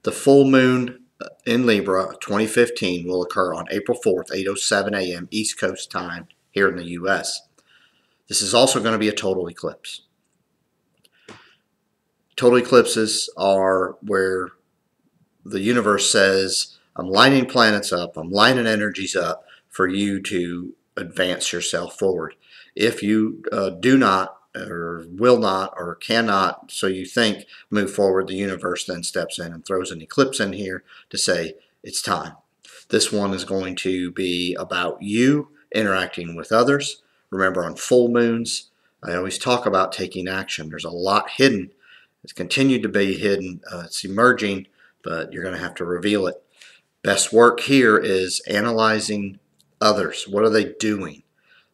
The full moon in Libra 2015 will occur on April 4th, 8:07 a.m. East Coast time here in the U.S. This is also going to be a total eclipse. Total eclipses are where the universe says, I'm lining planets up, I'm lining energies up for you to advance yourself forward. If you do not or will not or cannot, so you think, move forward, the universe then steps in and throws an eclipse in here to say it's time. This one is going to be about you interacting with others. Remember, on full moons, I always talk about taking action. There's a lot hidden. It's continued to be hidden. It's emerging, but you're going to have to reveal it. Best work here is analyzing others. What are they doing?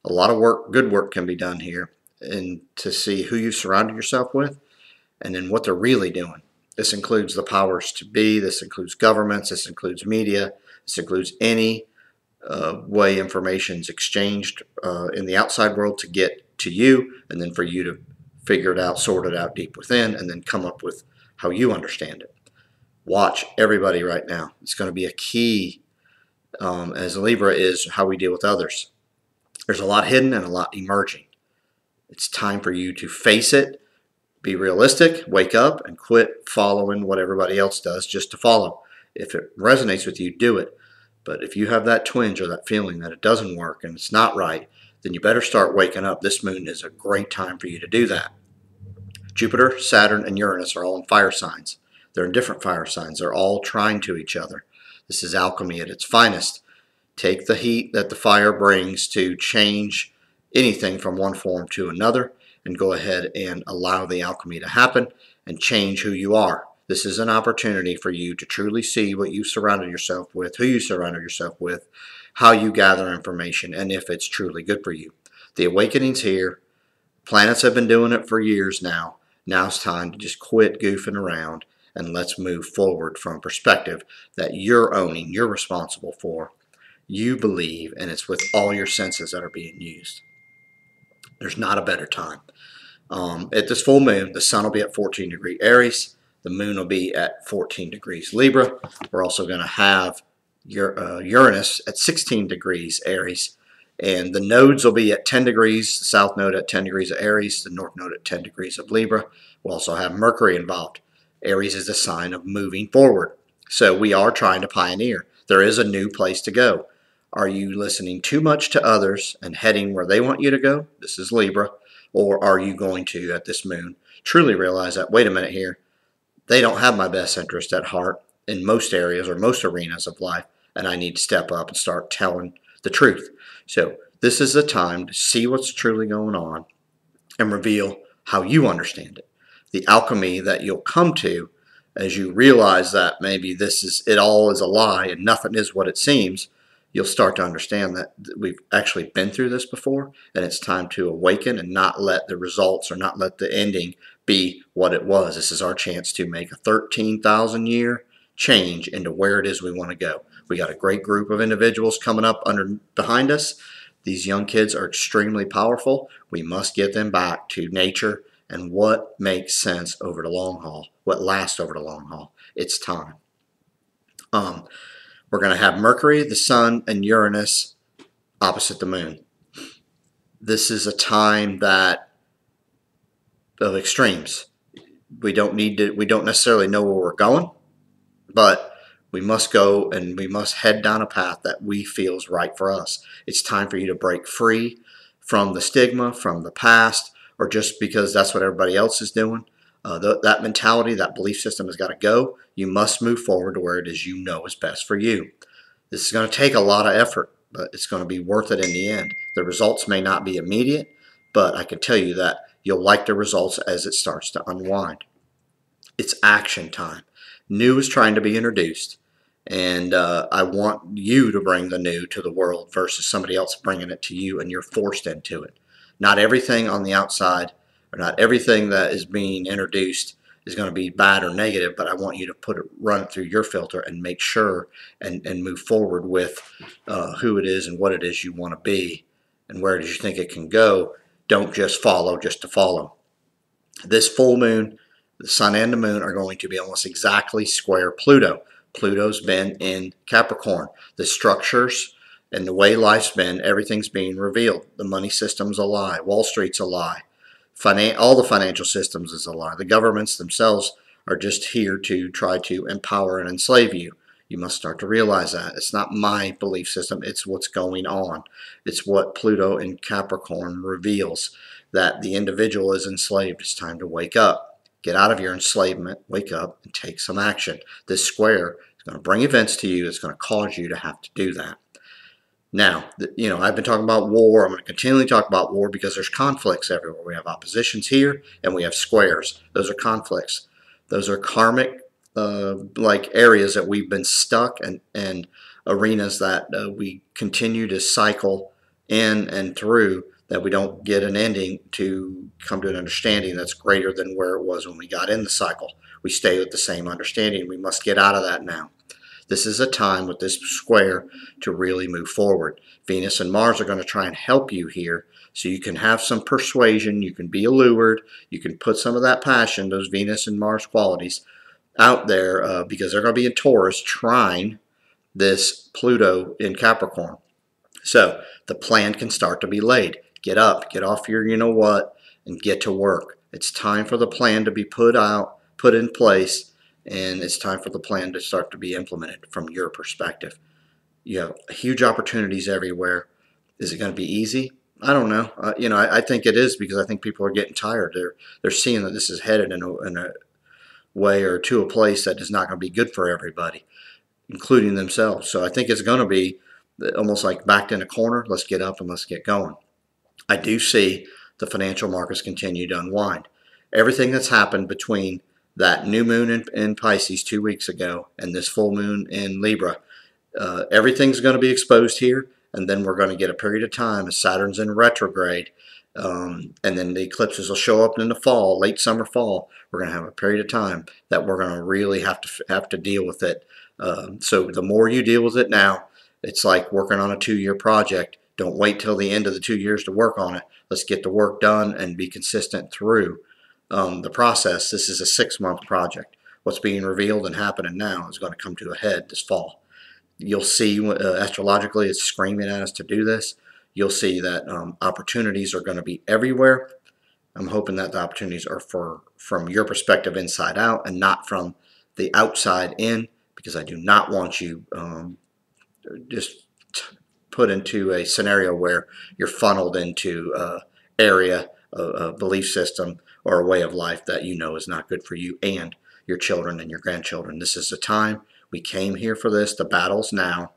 A lot of work, good work can be done here, and to see who you surrounded yourself with and then what they're really doing. This includes the powers to be. This includes governments. This includes media. This includes any way information is exchanged in the outside world to get to you, and then for you to figure it out, sort it out deep within, and then come up with how you understand it. Watch everybody right now. It's going to be a key as Libra is how we deal with others. There's a lot hidden and a lot emerging. It's time for you to face it, be realistic, wake up, and quit following what everybody else does just to follow. If it resonates with you, do it. But if you have that twinge or that feeling that it doesn't work and it's not right, then you better start waking up. This moon is a great time for you to do that. Jupiter, Saturn, and Uranus are all in fire signs. They're in different fire signs. They're all trying to each other. This is alchemy at its finest. Take the heat that the fire brings to change anything from one form to another, and go ahead and allow the alchemy to happen and change who you are. This is an opportunity for you to truly see what you surrounded yourself with, who you surrounded yourself with, how you gather information, and if it's truly good for you. The awakening's here. Planets have been doing it for years now. Now it's time to just quit goofing around and let's move forward from a perspective that you're owning, you're responsible for, you believe, and it's with all your senses that are being used. There's not a better time. At this full moon, the sun will be at 14 degree Aries. The moon will be at 14 degrees Libra. We're also going to have Uranus at 16 degrees Aries. And the nodes will be at 10 degrees, the south node at 10 degrees of Aries, the north node at 10 degrees of Libra. We'll also have Mercury involved. Aries is a sign of moving forward. So we are trying to pioneer. There is a new place to go. Are you listening too much to others and heading where they want you to go? This is Libra. Or are you going to, at this moon, truly realize that, wait a minute here, they don't have my best interest at heart in most areas or most arenas of life, and I need to step up and start telling the truth. So this is the time to see what's truly going on and reveal how you understand it. The alchemy that you'll come to as you realize that maybe it all is a lie and nothing is what it seems, you'll start to understand that we've actually been through this before, and it's time to awaken and not let the results or not let the ending be what it was. This is our chance to make a 13,000-year change into where it is we want to go. We got a great group of individuals coming up behind us. These young kids are extremely powerful. We must get them back to nature and what makes sense over the long haul, what lasts over the long haul. It's time. We're going to have Mercury, the Sun, and Uranus opposite the Moon. This is a time of extremes. We don't necessarily know where we're going, but we must go and we must head down a path that we feel is right for us. It's time for you to break free from the stigma, from the past, or just because that's what everybody else is doing. That mentality, that belief system has got to go. You must move forward to where it is you know is best for you. This is going to take a lot of effort, but it's going to be worth it in the end. The results may not be immediate, but I can tell you that you'll like the results as it starts to unwind. It's action time. New is trying to be introduced, and I want you to bring the new to the world versus somebody else bringing it to you and you're forced into it. Not everything on the outside or not everything that is being introduced is going to be bad or negative, but I want you to run it through your filter and make sure and move forward with who it is and what it is you want to be and where it is you think it can go. Don't just follow just to follow. This full moon, The sun and the moon are going to be almost exactly square Pluto. Pluto's been in Capricorn. The structures and the way life's been, everything's being revealed. The money system's a lie. Wall Street's a lie. All the financial systems is a lie. The governments themselves are just here to try to empower and enslave you. You must start to realize that. It's not my belief system. It's what's going on. It's what Pluto in Capricorn reveals, that the individual is enslaved. It's time to wake up. Get out of your enslavement, wake up, and take some action. This square is going to bring events to you. It's going to cause you to have to do that. Now, I've been talking about war. I'm going to continually talk about war because there's conflicts everywhere. We have oppositions here, and we have squares. Those are conflicts. Those are karmic, like areas that we've been stuck and arenas that we continue to cycle in and through, that we don't get an ending to come to an understanding that's greater than where it was when we got in the cycle. We stay with the same understanding. We must get out of that now. This is a time with this square to really move forward. Venus and Mars are going to try and help you here, so you can have some persuasion, you can be allured, you can put some of that passion, those Venus and Mars qualities, out there because they're going to be in Taurus trying this Pluto in Capricorn. So the plan can start to be laid. Get up, get off your you-know-what, and get to work. It's time for the plan to be put in place, and it's time for the plan to start to be implemented from your perspective. You have huge opportunities everywhere. Is it going to be easy? I don't know. I think it is, because I think people are getting tired. They're seeing that this is headed in a way or to a place that is not going to be good for everybody, including themselves. So I think it's going to be almost like backed in a corner. Let's get up and let's get going. I do see the financial markets continue to unwind. Everything that's happened between that new moon in Pisces 2 weeks ago and this full moon in Libra, everything's going to be exposed here, and then we're going to get a period of time as Saturn's in retrograde, and then the eclipses will show up in the fall, late summer, fall. We're going to have a period of time that we're going to really have to deal with it. So the more you deal with it now, it's like working on a 2-year project. Don't wait till the end of the 2 years to work on it. Let's get the work done and be consistent through the process. This is a 6-month project. What's being revealed and happening now is going to come to a head this fall. You'll see astrologically it's screaming at us to do this. You'll see that opportunities are going to be everywhere. I'm hoping that the opportunities are from your perspective inside out and not from the outside in, because I do not want you just put into a scenario where you're funneled into an area, a belief system, or a way of life that you know is not good for you and your children and your grandchildren. This is the time. We came here for this. The battle's now.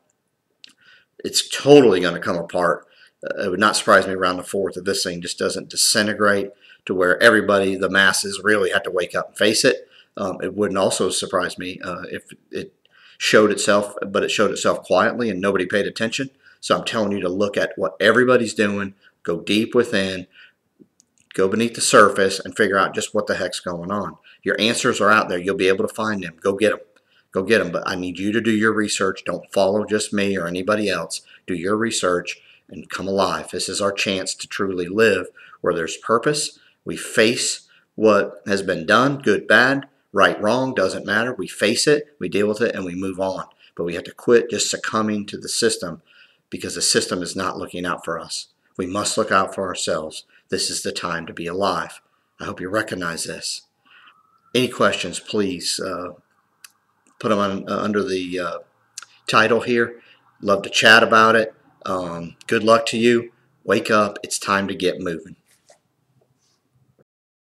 It's totally going to come apart. It would not surprise me around the 4th if this thing just doesn't disintegrate to where everybody, the masses, really have to wake up and face it. It wouldn't also surprise me if it showed itself, but it showed itself quietly and nobody paid attention. So I'm telling you to look at what everybody's doing, go deep within, go beneath the surface, and figure out just what the heck's going on. Your answers are out there. You'll be able to find them. Go get them. Go get them. But I need you to do your research. Don't follow just me or anybody else. Do your research and come alive. This is our chance to truly live where there's purpose. We face what has been done, good, bad, right, wrong, doesn't matter. We face it, we deal with it, and we move on. But we have to quit just succumbing to the system, because the system is not looking out for us. We must look out for ourselves. This is the time to be alive. I hope you recognize this. Any questions, please put them on, under the title here. Love to chat about it. Good luck to you. Wake up. It's time to get moving.